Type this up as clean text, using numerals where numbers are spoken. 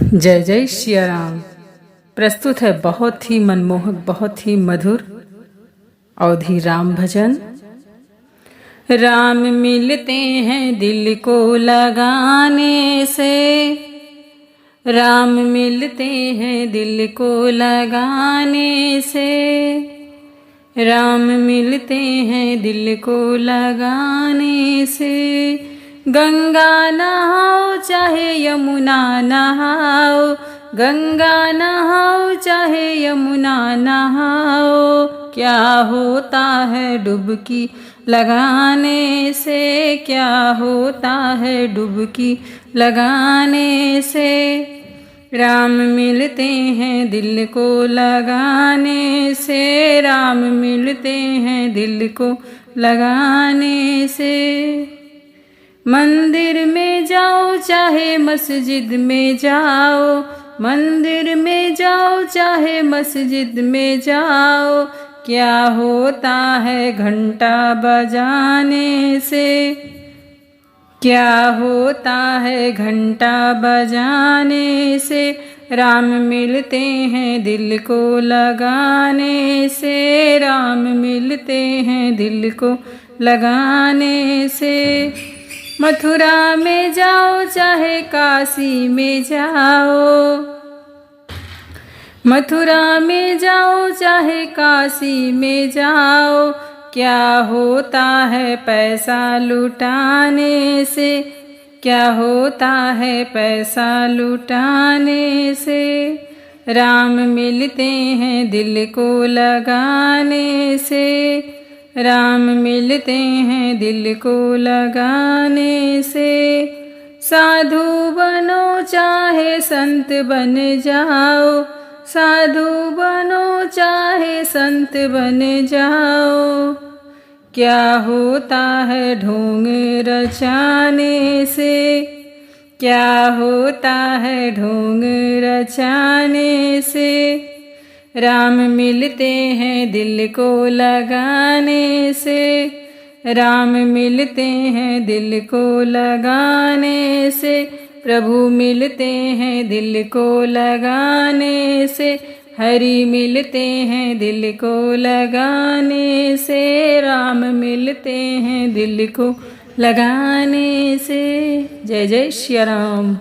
जय जय सिया राम। प्रस्तुत है बहुत ही मनमोहक, बहुत ही मधुर अवधि राम भजन। राम मिलते हैं दिल को लगाने से, राम मिलते हैं दिल को लगाने से, राम मिलते हैं दिल को लगाने से। गंगा नहाओ चाहे यमुना नहाओ, गंगा नहाओ चाहे यमुना नहाओ, क्या होता है डुबकी लगाने से, क्या होता है डुबकी लगाने से। राम मिलते हैं दिल को लगाने से, राम मिलते हैं दिल को लगाने से। मंदिर में जाओ चाहे मस्जिद में जाओ, मंदिर में जाओ चाहे मस्जिद में जाओ, क्या होता है घंटा बजाने से, क्या होता है घंटा बजाने से। राम मिलते हैं दिल को लगाने से, राम मिलते हैं दिल को लगाने से। मथुरा में जाओ चाहे काशी में जाओ, मथुरा में जाओ चाहे काशी में जाओ, क्या होता है पैसा लुटाने से, क्या होता है पैसा लुटाने से। राम मिलते हैं दिल को लगाने से, राम मिलते हैं दिल को लगाने से। साधु बनो चाहे संत बन जाओ, साधु बनो चाहे संत बन जाओ, क्या होता है ढोंग रचाने से, क्या होता है ढोंग रचाने से। राम मिलते हैं दिल को लगाने से, राम मिलते हैं दिल को लगाने से। प्रभु मिलते हैं दिल को लगाने से, हरि मिलते हैं दिल को लगाने से, राम मिलते हैं दिल को लगाने से। जय जय श्री राम।